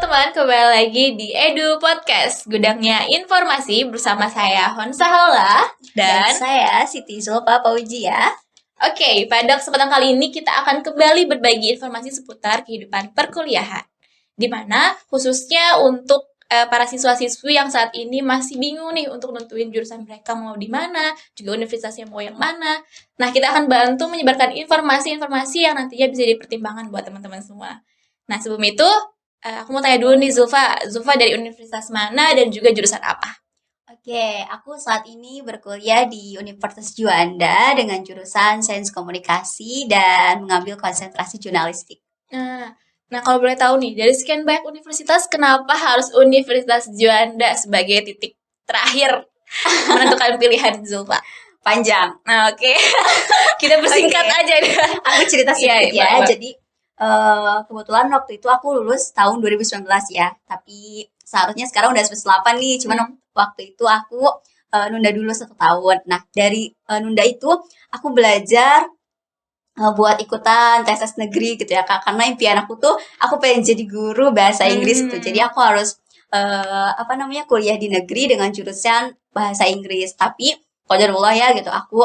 teman-teman, kembali lagi di Edu Podcast, gudangnya informasi bersama saya Honsa Haula dan saya Siti Zulfa Paujia. Oke, pada kesempatan kali ini kita akan kembali berbagi informasi seputar kehidupan perkuliahan, di mana khususnya untuk para siswa-siswi yang saat ini masih bingung nih untuk nentuin jurusan mereka mau di mana, juga universitasnya mau yang mana. Nah, kita akan bantu menyebarkan informasi-informasi yang nantinya bisa dipertimbangkan buat teman-teman semua. Nah, sebelum itu, aku mau tanya dulu nih Zulfa dari universitas mana dan juga jurusan apa? Oke, aku saat ini berkuliah di Universitas Juanda dengan jurusan Sains Komunikasi dan mengambil konsentrasi jurnalistik. Nah, kalau boleh tahu nih, dari sekian banyak universitas, kenapa harus Universitas Juanda sebagai titik terakhir menentukan pilihan Zulfa? Panjang. Nah, oke. Kita bersingkat aja deh. Aku cerita sedikit Iya, ya. Jadi kebetulan waktu itu aku lulus tahun 2019 ya. Tapi seharusnya sekarang udah semester 8 nih. Cuman waktu itu aku nunda dulu 1 tahun. Nah, dari nunda itu aku belajar buat ikutan tes negeri gitu ya Kak. Karena impian aku tuh aku pengen jadi guru bahasa Inggris gitu. Jadi aku harus kuliah di negeri dengan jurusan bahasa Inggris. Tapi qadarullah ya gitu, aku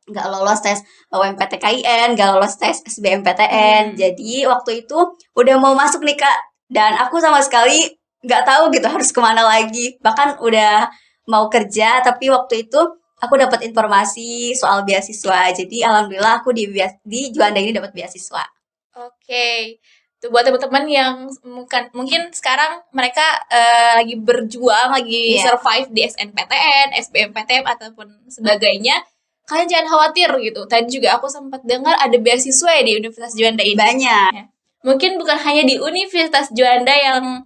nggak lolos tes UMPTKIN, nggak lolos tes SBMPTN. Jadi waktu itu udah mau masuk nih Kak, dan aku sama sekali nggak tahu gitu harus kemana lagi. Bahkan udah mau kerja, tapi waktu itu aku dapat informasi soal beasiswa. Jadi alhamdulillah aku di Juanda ini dapat beasiswa. Oke. Tuh buat teman-teman yang mungkin sekarang mereka lagi berjuang, lagi survive di SNPTN, SBMPTN ataupun sebagainya, kalian jangan khawatir gitu. Tadi juga aku sempat dengar ada beasiswa ya di Universitas Juanda ini. Banyak. Ya. Mungkin bukan hanya di Universitas Juanda yang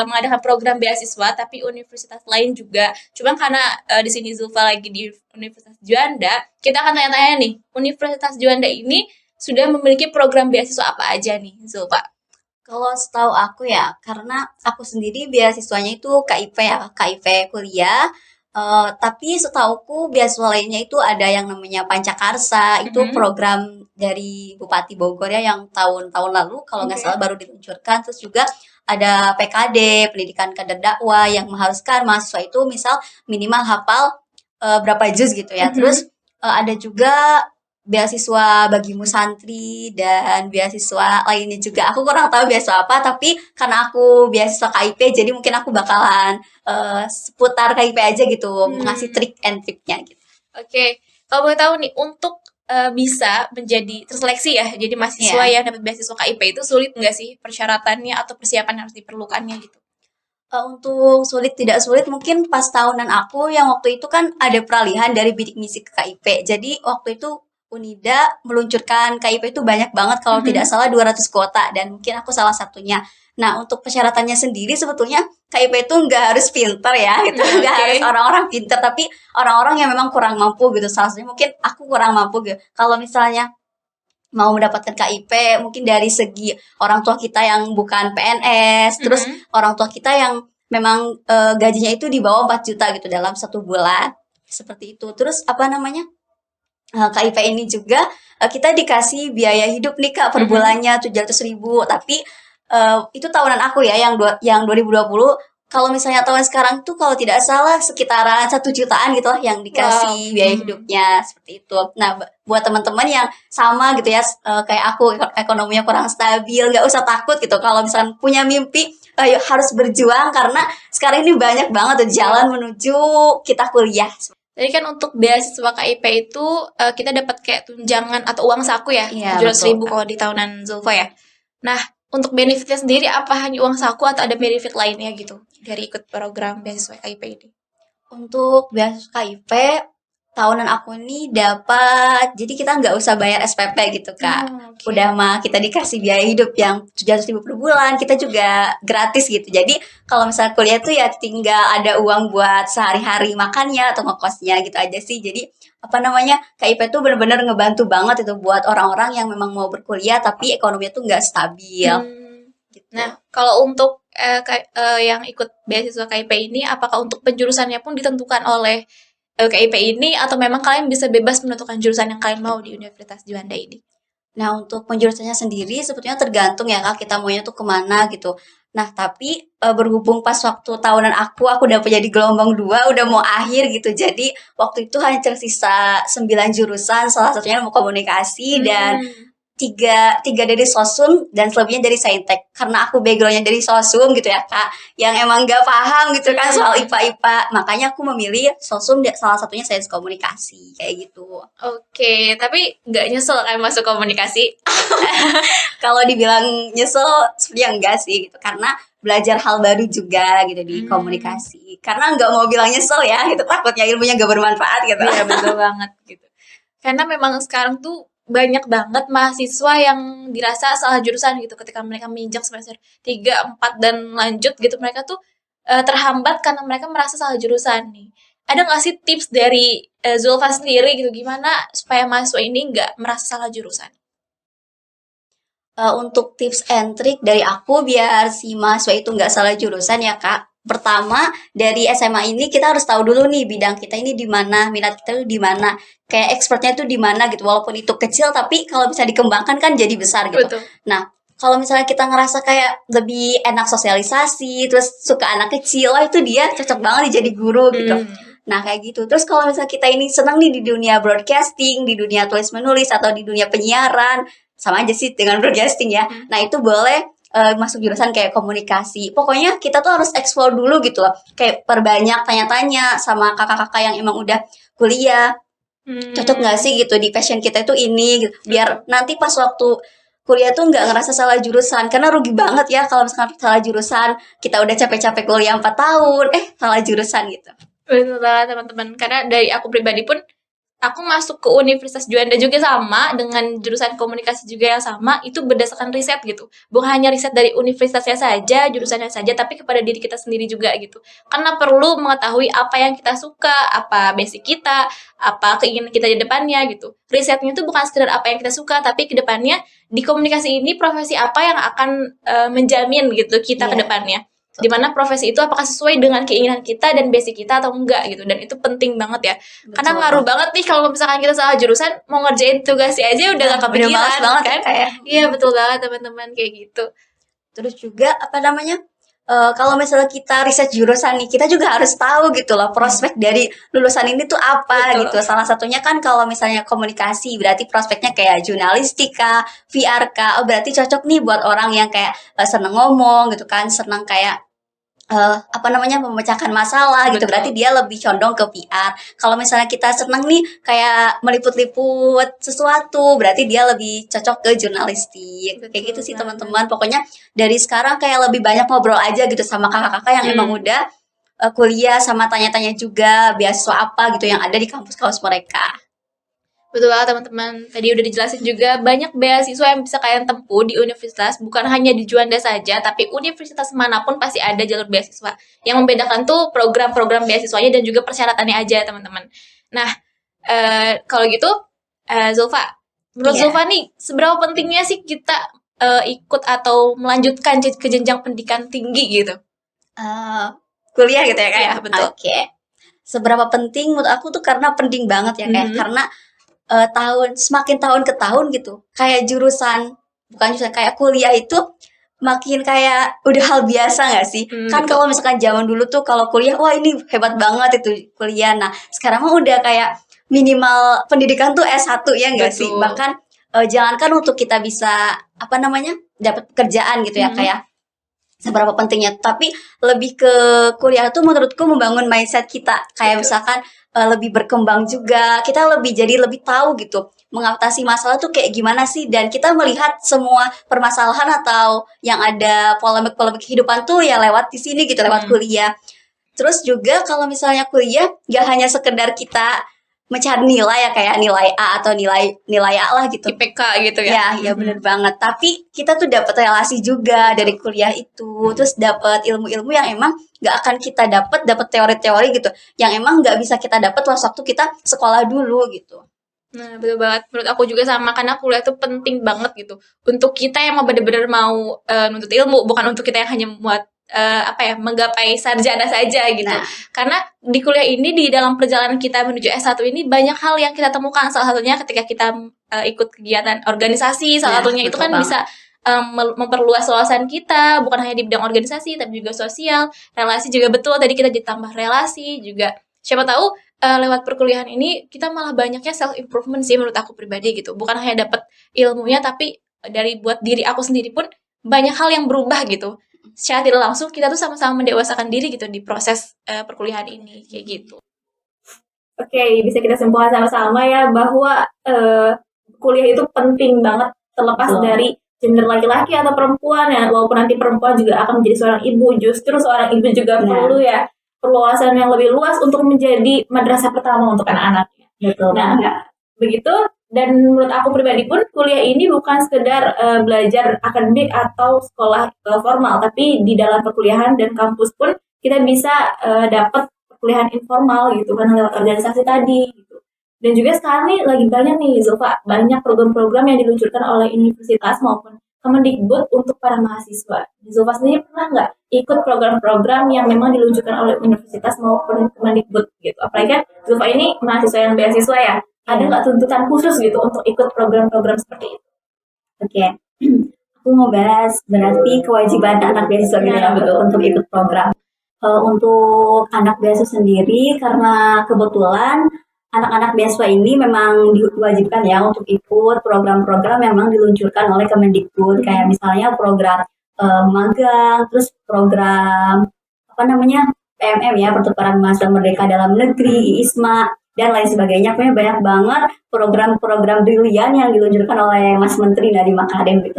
mengadakan program beasiswa, tapi universitas lain juga. Cuma karena di sini Zulfa lagi di Universitas Juanda, kita akan tanya-tanya nih, Universitas Juanda ini sudah memiliki program beasiswa apa aja nih, Zulfa? Kalau setahu aku ya, karena aku sendiri beasiswanya itu KIP ya, KIP kuliah. Tapi setauku beasiswa lainnya itu ada yang namanya Pancakarsa, itu program dari Bupati Bogor ya yang tahun-tahun lalu kalau nggak salah baru diluncurkan. Terus juga ada PKD, Pendidikan Kader Dakwah, yang mengharuskan mahasiswa itu misal minimal hafal berapa juz gitu ya. Terus ada juga beasiswa bagimu santri dan beasiswa lainnya juga. Aku kurang tahu beasiswa apa, tapi karena aku beasiswa KIP, jadi mungkin aku bakalan seputar KIP aja gitu, ngasih trik and triknya gitu. Oke, kalau boleh tahu nih, untuk bisa menjadi terseleksi ya, jadi mahasiswa yang dapat beasiswa KIP itu sulit nggak sih persyaratannya atau persiapan yang harus diperlukannya gitu? Untuk sulit tidak sulit, mungkin pas tahunan aku yang waktu itu kan ada peralihan dari bidik misi ke KIP. Jadi waktu itu Unida meluncurkan KIP itu banyak banget, kalau tidak salah 200 kuota, dan mungkin aku salah satunya. Nah, untuk persyaratannya sendiri sebetulnya KIP itu nggak harus pinter ya, gitu. Nggak harus orang-orang pinter, tapi orang-orang yang memang kurang mampu gitu. Salah satunya mungkin aku kurang mampu gitu. Kalau misalnya mau mendapatkan KIP, mungkin dari segi orang tua kita yang bukan PNS, terus orang tua kita yang memang gajinya itu di bawah 4 juta gitu dalam 1 bulan. Seperti itu. Terus KIP ini juga kita dikasih biaya hidup nih Kak per bulannya 700.000, tapi itu tahunan aku ya yang 2020. Kalau misalnya tahun sekarang tuh kalau tidak salah sekitaran 1 jutaan gitu lah yang dikasih biaya hidupnya, seperti itu. Nah, buat teman-teman yang sama gitu ya kayak aku, ekonominya kurang stabil, nggak usah takut gitu. Kalau misalnya punya mimpi, harus berjuang karena sekarang ini banyak banget tuh jalan menuju kita kuliah. Jadi kan untuk beasiswa KIP itu kita dapat kayak tunjangan atau uang saku ya, 700.000 kalau di tahunan Zulfa ya. Nah, untuk benefitnya sendiri apa hanya uang saku atau ada benefit lainnya gitu dari ikut program beasiswa KIP ini? Untuk beasiswa KIP tahunan aku ini dapat, jadi kita nggak usah bayar SPP gitu Kak. Udah mah kita dikasih biaya hidup yang 700.000 per bulan, kita juga gratis gitu. Jadi kalau misalnya kuliah tuh ya tinggal ada uang buat sehari-hari makannya atau ngekosnya gitu aja sih. Jadi KIP tuh benar-benar ngebantu banget itu buat orang-orang yang memang mau berkuliah tapi ekonominya tuh nggak stabil. Gitu. Nah, kalau untuk yang ikut beasiswa KIP ini, apakah untuk penjurusannya pun ditentukan oleh KIP ini, atau memang kalian bisa bebas menentukan jurusan yang kalian mau di Universitas Juanda ini? Nah, untuk penjurusannya sendiri sebetulnya tergantung ya Kak, kita maunya tuh kemana gitu. Nah, tapi berhubung pas waktu tahunan aku udah jadi gelombang 2 udah mau akhir gitu. Jadi waktu itu hanya tersisa 9 jurusan, salah satunya ilmu komunikasi dan Hmm. tiga tiga dari sosum dan selebihnya dari saintek karena aku backgroundnya dari sosum gitu ya kak yang emang gak paham gitu kan soal Hmm. IPA makanya aku memilih sosum salah satunya sains komunikasi kayak gitu. Oke, tapi nggak nyesel kan masuk komunikasi? Kalau dibilang nyesel sebenarnya enggak sih gitu karena belajar hal baru juga gitu di Hmm. komunikasi karena nggak mau bilang nyesel ya gitu takutnya ilmunya gak bermanfaat gitu. Iya betul banget gitu. Karena memang sekarang tuh banyak banget mahasiswa yang dirasa salah jurusan gitu ketika mereka menginjak semester 3, 4 dan lanjut gitu mereka tuh terhambat karena mereka merasa salah jurusan nih. Ada nggak sih tips dari Zulfa sendiri gitu gimana supaya mahasiswa ini nggak merasa salah jurusan? Untuk tips and trick dari aku biar si mahasiswa itu nggak salah jurusan ya Kak. Pertama, dari SMA ini kita harus tahu dulu nih bidang kita ini di mana, minat kita itu di mana, kayak expertnya itu di mana gitu. Walaupun itu kecil, tapi kalau bisa dikembangkan kan jadi besar gitu. Betul. Nah, kalau misalnya kita ngerasa kayak lebih enak sosialisasi, terus suka anak kecil, wah itu dia cocok banget nih jadi guru gitu. Hmm. Nah, kayak gitu. Terus kalau misalnya kita ini senang nih di dunia broadcasting, di dunia tulis menulis atau di dunia penyiaran, sama aja sih dengan broadcasting ya. Hmm. Nah, itu boleh masuk jurusan kayak komunikasi. Pokoknya kita tuh harus explore dulu gitu loh. Kayak perbanyak tanya-tanya sama kakak-kakak yang emang udah kuliah. Cocok nggak Hmm. sih gitu di passion kita itu ini gitu. Biar Betul. nanti pas waktu kuliah tuh nggak ngerasa salah jurusan. Karena rugi banget ya kalau misalkan salah jurusan. Kita udah capek-capek kuliah 4 tahun. Salah jurusan gitu. Betul banget teman-teman. Karena dari aku pribadi pun, aku masuk ke Universitas Juanda juga sama, dengan jurusan komunikasi juga yang sama, itu berdasarkan riset gitu. Bukan hanya riset dari universitasnya saja, jurusannya saja, tapi kepada diri kita sendiri juga gitu. Karena perlu mengetahui apa yang kita suka, apa basic kita, apa keinginan kita di depannya gitu. Risetnya itu bukan sekedar apa yang kita suka, tapi ke depannya di komunikasi ini profesi apa yang akan menjamin gitu kita ke Iya, depannya. Di betul. mana profesi itu apakah sesuai dengan keinginan kita dan basic kita atau enggak gitu. Dan itu penting banget ya. Karena ngaruh Betul. banget nih kalau misalkan kita salah jurusan, mau ngerjain tugasnya aja udah Nah, gak udah males kepikiran banget ya kan. kayak. Iya betul banget teman-teman kayak gitu. Terus juga apa namanya? Kalau misalnya kita riset jurusan nih, kita juga harus tahu gitu loh Hmm, prospek dari lulusan ini tuh apa betul. gitu. Salah satunya kan kalau misalnya komunikasi, berarti prospeknya kayak jurnalistika, VR kah. Oh, berarti cocok nih buat orang yang kayak seneng ngomong gitu kan, seneng kayak apa namanya memecahkan masalah gitu berarti Betul. dia lebih condong ke PR. Kalau misalnya kita seneng nih kayak meliput-liput sesuatu berarti dia lebih cocok ke jurnalistik. Kayak gitu Betul sih banget. teman-teman. Pokoknya dari sekarang kayak lebih banyak ngobrol aja gitu sama kakak-kakak yang emang Hmm. udah kuliah sama tanya-tanya juga beasiswa apa gitu yang ada di kampus-kampus mereka. Betul banget teman-teman. Tadi udah dijelasin juga banyak beasiswa yang bisa kalian tempuh di universitas, bukan hanya di Juanda saja, tapi universitas manapun pasti ada jalur beasiswa. Yang membedakan tuh program-program beasiswanya dan juga persyaratannya aja teman-teman. Nah, kalau gitu, Zulfa, menurut Iya. Zulfa nih, seberapa pentingnya sih kita ikut atau melanjutkan ke jenjang pendidikan tinggi gitu? eh Kuliah gitu ya kayak. Iya, betul. Oke. Seberapa penting menurut aku tuh karena penting banget ya kayak Mhm. karena semakin tahun ke tahun gitu kayak jurusan bukan jurusan kayak kuliah itu makin kayak udah hal biasa nggak sih kan Betul. kalau misalkan zaman dulu tuh kalau kuliah wah ini hebat banget itu kuliah nah sekarang mah udah kayak minimal pendidikan tuh S1 ya nggak sih Betul. bahkan jangankan untuk kita bisa apa namanya dapat pekerjaan gitu ya Mhm. kayak seberapa pentingnya tapi lebih ke kuliah tuh menurutku membangun mindset kita kayak Betul. misalkan lebih berkembang juga kita lebih jadi lebih tahu gitu mengatasi masalah tuh kayak gimana sih dan kita melihat semua permasalahan atau yang ada polemik-polemik kehidupan tuh ya lewat di sini gitu lewat Hmm. kuliah. Terus juga kalau misalnya kuliah gak hanya sekedar kita mencari nilai ya kayak nilai A atau nilai nilai A lah gitu. IPK gitu ya. Ya Mhm. bener banget. Tapi kita tuh dapat relasi juga dari Betul. kuliah itu. Terus dapat ilmu-ilmu yang emang nggak akan kita dapat teori-teori gitu. Yang emang nggak bisa kita dapat waktu kita sekolah dulu gitu. Nah, betul banget. Menurut aku juga sama, karena kuliah tuh penting banget gitu. Untuk kita yang mau bener-bener mau nuntut ilmu, bukan untuk kita yang hanya buat menggapai sarjana saja gitu. Nah. Karena di kuliah ini, di dalam perjalanan kita menuju S1 ini banyak hal yang kita temukan. Salah satunya ketika kita ikut kegiatan organisasi, salah satunya itu kan bisa memperluas wawasan kita, bukan hanya di bidang organisasi tapi juga sosial, relasi juga betul. Tadi kita ditambah relasi juga. Siapa tahu lewat perkuliahan ini kita malah banyaknya self improvement sih menurut aku pribadi gitu. Bukan hanya dapat ilmunya, tapi dari buat diri aku sendiri pun banyak hal yang berubah gitu. Secara tidak langsung kita tuh sama-sama mendewasakan diri gitu di proses perkuliahan ini kayak gitu. Oke, bisa kita simpulkan sama-sama ya bahwa kuliah itu penting banget terlepas dari gender laki-laki atau perempuan ya. Walaupun nanti perempuan juga akan menjadi seorang ibu, justru seorang ibu juga perlu ya perluasan yang lebih luas untuk menjadi madrasah pertama untuk anak-anaknya. Betul. Nah, begitu. Dan menurut aku pribadi pun kuliah ini bukan sekedar belajar akademik atau sekolah formal, tapi di dalam perkuliahan dan kampus pun kita bisa dapat perkuliahan informal gitu kan lewat organisasi tadi gitu. Dan juga sekarang nih lagi banyak nih Zulfa, banyak program-program yang diluncurkan oleh universitas maupun Kemendikbud untuk para mahasiswa. Zulfa sendiri pernah nggak ikut program-program yang memang diluncurkan oleh universitas maupun Kemendikbud gitu? Apalagi kan Zulfa ini mahasiswa yang beasiswa ya. Ada nggak tuntutan khusus gitu untuk ikut program-program seperti itu? Oke. Aku mau bahas berarti kewajiban anak beasiswa gitu ya, betul, untuk ikut program. Untuk anak beasiswa sendiri, karena kebetulan anak-anak beasiswa ini memang diwajibkan ya untuk ikut program-program yang memang diluncurkan oleh Kemendikbud, kayak misalnya program magang, terus program PMM ya, Pertukaran Mahasiswa Merdeka Dalam Negeri, IISMA, dan lain sebagainya. Pokoknya banyak banget program-program brilian yang diluncurkan oleh Mas Menteri Nadiem Makarim gitu.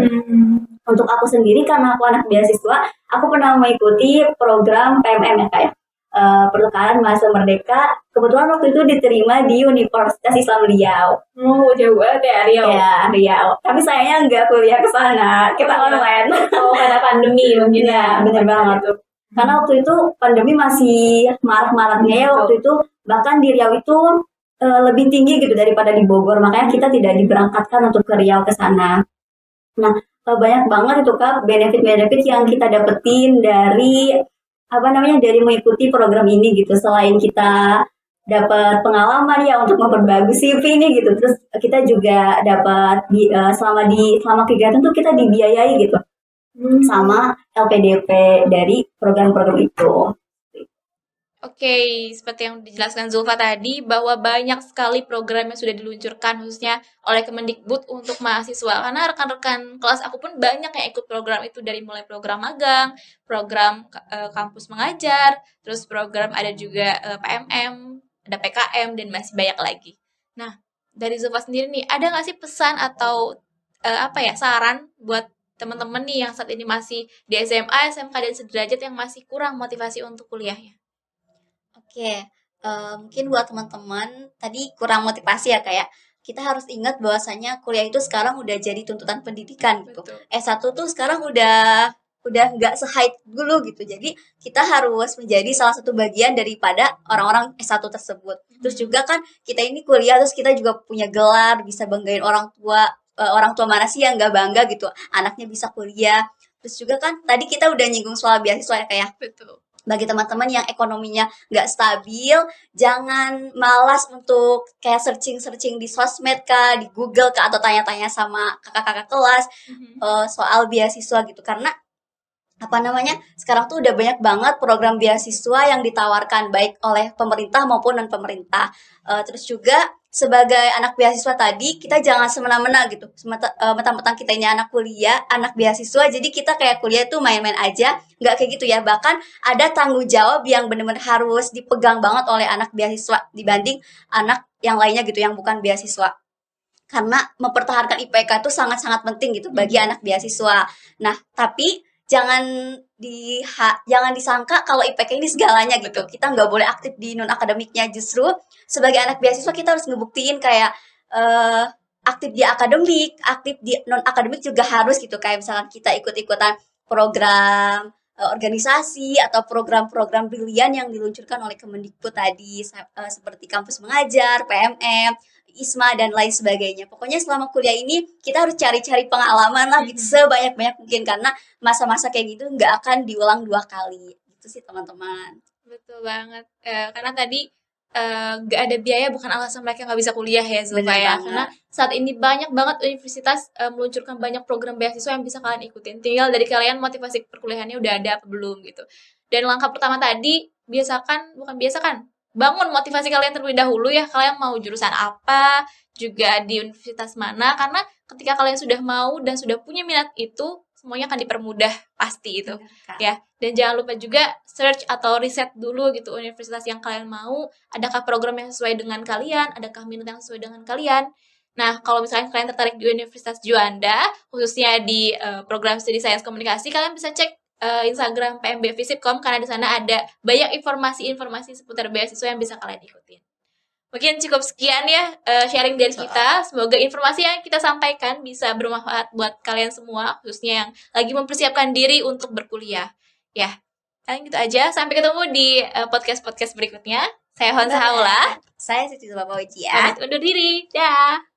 Untuk aku sendiri, karena aku anak beasiswa, aku pernah mengikuti program PMM ya kayak Pertukaran Mahasiswa Merdeka. Kebetulan waktu itu diterima di Universitas Islam Riau. Oh, jauh banget ya Riau. Ya, Riau. Tapi sayangnya nggak kuliah ke sana. Kita online. Oh, karena pandemi mungkin ya. Bener banget. Karena waktu itu pandemi masih marak-maraknya ya waktu itu. Bahkan di Riau itu lebih tinggi gitu daripada di Bogor. Makanya kita tidak diberangkatkan untuk ke Riau ke sana. Nah, banyak banget itu Kak benefit-benefit yang kita dapetin dari dari mengikuti program ini gitu. Selain kita dapat pengalaman ya untuk memperbagus CV ini gitu, terus kita juga dapat selama kegiatan tuh kita dibiayai gitu sama LPDP dari program-program itu. Oke, seperti yang dijelaskan Zulfa tadi, bahwa banyak sekali program yang sudah diluncurkan khususnya oleh Kemendikbud untuk mahasiswa. Karena rekan-rekan kelas aku pun banyak yang ikut program itu, dari mulai program magang, program kampus mengajar, terus program ada juga PMM, ada PKM, dan masih banyak lagi. Nah, dari Zulfa sendiri nih, ada nggak sih pesan atau saran buat teman-teman nih yang saat ini masih di SMA, SMK, dan sederajat yang masih kurang motivasi untuk kuliahnya? Oke, mungkin buat teman-teman tadi kurang motivasi ya kayak kita harus ingat bahwasanya kuliah itu sekarang udah jadi tuntutan pendidikan gitu. Betul. S1 tuh sekarang udah nggak se-hype dulu gitu. Jadi kita harus menjadi salah satu bagian daripada orang-orang S1 tersebut. Terus juga kan kita ini kuliah terus kita juga punya gelar, bisa banggain orang tua. Orang tua mana sih yang nggak bangga gitu anaknya bisa kuliah. Terus juga kan tadi kita udah nyinggung soal beasiswa ya kayak. Betul. Bagi teman-teman yang ekonominya nggak stabil, jangan malas untuk kayak searching di sosmed kah, di Google kah, atau tanya-tanya sama kakak-kakak kelas soal beasiswa gitu. Karena sekarang tuh udah banyak banget program beasiswa yang ditawarkan baik oleh pemerintah maupun non pemerintah. Terus juga sebagai anak beasiswa tadi kita jangan semena-mena gitu, mentang-mentang kita ini anak kuliah, anak beasiswa, jadi kita kayak kuliah tuh main-main aja, nggak kayak gitu ya. Bahkan ada tanggung jawab yang benar-benar harus dipegang banget oleh anak beasiswa dibanding anak yang lainnya gitu yang bukan beasiswa. Karena mempertahankan IPK itu sangat-sangat penting gitu bagi anak beasiswa. Nah, tapi jangan disangka kalau IPK ini segalanya gitu. Kita nggak boleh aktif di non akademiknya. Justru sebagai anak beasiswa kita harus ngebuktiin kayak aktif di akademik, aktif di non akademik juga harus gitu. Kayak misalkan kita ikut-ikutan program organisasi atau program-program brilian yang diluncurkan oleh Kemendikbud tadi, seperti kampus mengajar, PMM, ISMA dan lain sebagainya. Pokoknya selama kuliah ini kita harus cari-cari pengalaman lah gitu, sebanyak-banyak mungkin, karena masa-masa kayak gitu nggak akan diulang 2 kali. Itu sih teman-teman. Betul banget. Karena tadi nggak ada biaya bukan alasan mereka nggak bisa kuliah ya Zulfa Bener ya. banget. Karena saat ini banyak banget universitas meluncurkan banyak program beasiswa yang bisa kalian ikutin. Tinggal dari kalian motivasi perkuliahannya udah ada apa belum gitu. Dan langkah pertama tadi bangun motivasi kalian terlebih dahulu ya. Kalian mau jurusan apa, juga di universitas mana, karena ketika kalian sudah mau dan sudah punya minat itu, semuanya akan dipermudah pasti itu. Bener, Kak. Ya, dan jangan lupa juga search atau riset dulu gitu universitas yang kalian mau, adakah program yang sesuai dengan kalian, adakah minat yang sesuai dengan kalian. Nah, kalau misalnya kalian tertarik di Universitas Juanda, khususnya di program studi sains komunikasi, kalian bisa cek Instagram PMB Visipkom, karena di sana ada banyak informasi-informasi seputar beasiswa yang bisa kalian ikutin. Mungkin cukup sekian ya sharing dari kita. Semoga informasi yang kita sampaikan bisa bermanfaat buat kalian semua, khususnya yang lagi mempersiapkan diri untuk berkuliah. Ya, kalian gitu aja. Sampai ketemu di podcast-podcast berikutnya. Saya Honsa Haula. Saya Siti Zulfa Wijia. Pamit undur diri. Dah.